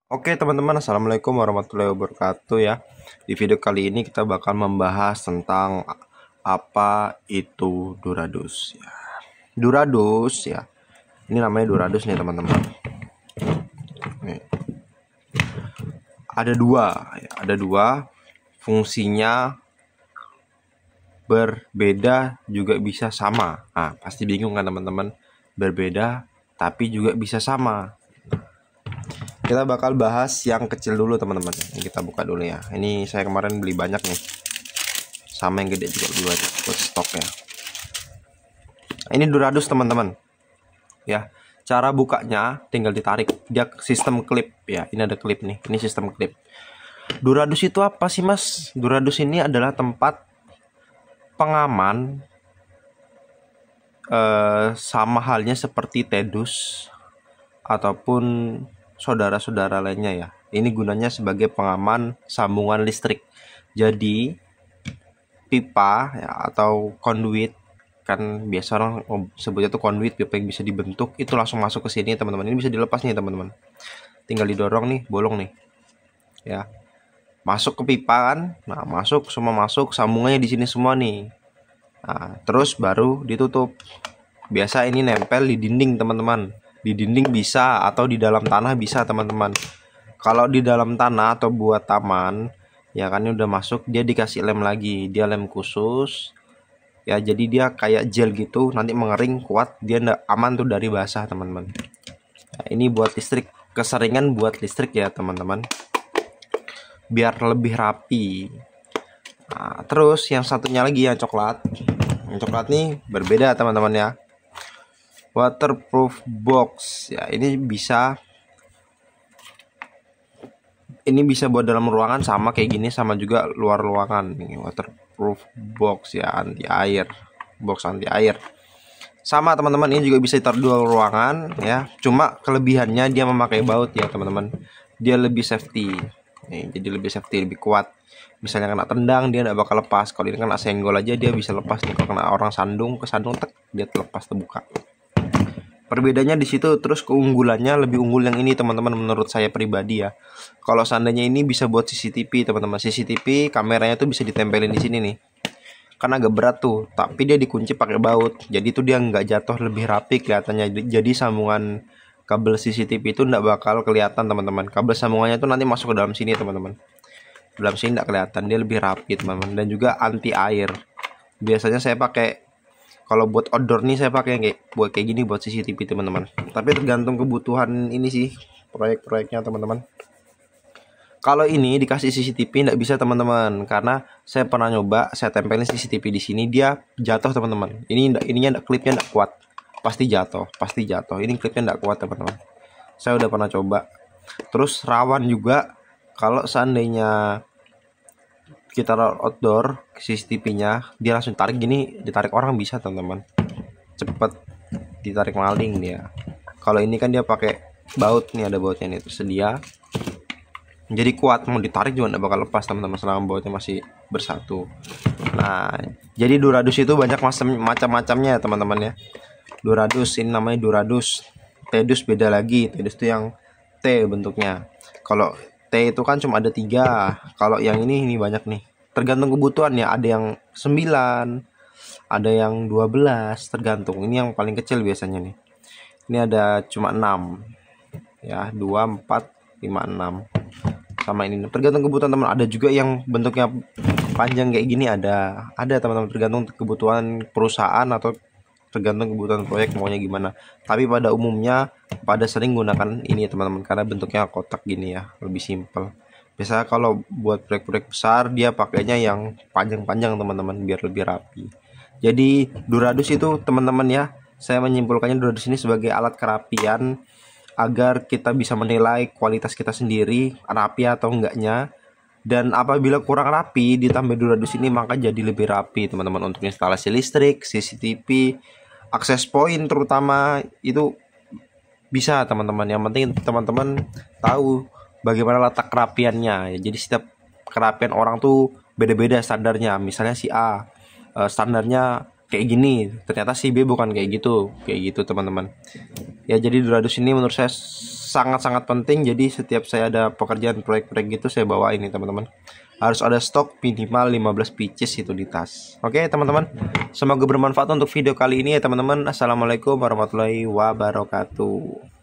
Oke teman-teman, assalamualaikum warahmatullahi wabarakatuh ya. Di video kali ini kita bakal membahas tentang apa itu Doradus ya. Doradus ya, ini namanya Doradus nih teman-teman. Nih, ada dua ya, ada dua fungsinya berbeda juga bisa sama. Nah, pasti bingung kan teman-teman, berbeda tapi juga bisa sama. Kita bakal bahas yang kecil dulu teman-teman. Kita buka dulu ya. Ini saya kemarin beli banyak nih. Sama yang gede juga dulu aja buat stok ya. Ini Doradus teman-teman. Ya, cara bukanya tinggal ditarik. Dia sistem klip ya. Ini ada klip nih. Ini sistem klip. Doradus itu apa sih mas? Doradus ini adalah tempat pengaman sama halnya seperti Tedus ataupun saudara-saudara lainnya ya. Ini gunanya sebagai pengaman sambungan listrik. Jadi pipa ya, atau conduit, kan biasa orang sebutnya tuh conduit, pipa yang bisa dibentuk itu langsung masuk ke sini teman-teman. Ini bisa dilepas nih teman-teman. Tinggal didorong nih, bolong nih. Ya. Masuk ke pipa kan. Nah, masuk, semua masuk, sambungannya di sini semua nih. Nah, terus baru ditutup. Biasa ini nempel di dinding teman-teman. Di dinding bisa atau di dalam tanah bisa teman-teman. Kalau di dalam tanah atau buat taman ya kan, ini udah masuk, dia dikasih lem lagi, dia lem khusus ya, jadi dia kayak gel gitu, nanti mengering kuat, dia ndak aman tuh dari basah teman-teman. Nah, ini buat listrik, keseringan buat listrik ya teman-teman, biar lebih rapi. Nah, terus yang satunya lagi yang coklat nih berbeda teman-teman ya. Waterproof box ya, ini bisa buat dalam ruangan sama kayak gini, sama juga luar ruangan. Ini waterproof box ya, anti air, box anti air. Sama teman-teman, ini juga bisa ditaruh di luar ruangan ya. Cuma kelebihannya dia memakai baut ya teman-teman. Dia lebih safety. Nih, jadi lebih safety, lebih kuat. Misalnya kena tendang dia nggak bakal lepas. Kalau ini kena senggol aja dia bisa lepas nih. Kalau kena orang kesandung tek, dia terlepas, terbuka. Perbedaannya di situ. Terus keunggulannya, lebih unggul yang ini teman-teman menurut saya pribadi ya. Kalau seandainya ini bisa buat CCTV teman-teman, CCTV kameranya tuh bisa ditempelin di sini nih. Kan agak berat tuh, tapi dia dikunci pakai baut. Jadi tuh dia nggak jatuh, lebih rapi kelihatannya. Jadi sambungan kabel CCTV itu nggak bakal kelihatan teman-teman. Kabel sambungannya tuh nanti masuk ke dalam sini teman-teman. Dalam sini nggak kelihatan, dia lebih rapi teman-teman. Dan juga anti air. Biasanya saya pakai, kalau buat outdoor nih saya pakai buat kayak gini buat CCTV teman-teman. Tapi tergantung kebutuhan ini sih, proyek-proyeknya teman-teman. Kalau ini dikasih CCTV nggak bisa teman-teman, karena saya pernah nyoba, saya tempelin CCTV di sini, dia jatuh teman-teman. Ininya klipnya nggak kuat, pasti jatuh. Ini klipnya nggak kuat teman-teman. Saya udah pernah coba. Terus rawan juga kalau seandainya kita outdoor, CCTV-nya dia langsung tarik gini, ditarik orang bisa teman-teman, cepet ditarik maling dia. Kalau ini kan dia pakai baut nih, ada bautnya nih tersedia, jadi kuat, mau ditarik juga nggak bakal lepas teman-teman selama bautnya masih bersatu. Nah, jadi Doradus itu banyak macam-macamnya ya teman-teman ya. Doradus ini namanya Doradus. Tedus beda lagi, Tedus itu yang T bentuknya. Kalau T itu kan cuma ada 3. Kalau yang ini banyak nih. Tergantung kebutuhan ya, ada yang 9, ada yang 12, tergantung. Ini yang paling kecil biasanya nih. Ini ada cuma 6. Ya, 2, 4, 5, 6. Sama ini tergantung kebutuhan teman. Ada juga yang bentuknya panjang kayak gini, ada teman-teman, tergantung kebutuhan perusahaan atau tergantung kebutuhan proyek maunya gimana. Tapi pada umumnya pada sering gunakan ini teman-teman, karena bentuknya kotak gini ya, lebih simpel. Biasanya kalau buat proyek-proyek besar dia pakainya yang panjang-panjang teman-teman, biar lebih rapi. Jadi Doradus itu teman-teman ya, saya menyimpulkannya Doradus ini sebagai alat kerapian agar kita bisa menilai kualitas kita sendiri rapi atau enggaknya. Dan apabila kurang rapi ditambah Doradus ini, maka jadi lebih rapi teman-teman, untuk instalasi listrik, CCTV, akses point terutama itu bisa teman-teman. Yang penting teman-teman tahu bagaimana letak kerapiannya ya. Jadi setiap kerapian orang tuh beda-beda standarnya. Misalnya si A standarnya kayak gini, ternyata si B bukan kayak gitu teman-teman. Ya jadi Doradus ini menurut saya sangat-sangat penting. Jadi setiap saya ada pekerjaan proyek-proyek gitu saya bawa ini teman-teman. Harus ada stok minimal 15 pieces itu di tas. Oke teman-teman, semoga bermanfaat untuk video kali ini ya teman-teman. Assalamualaikum warahmatullahi wabarakatuh.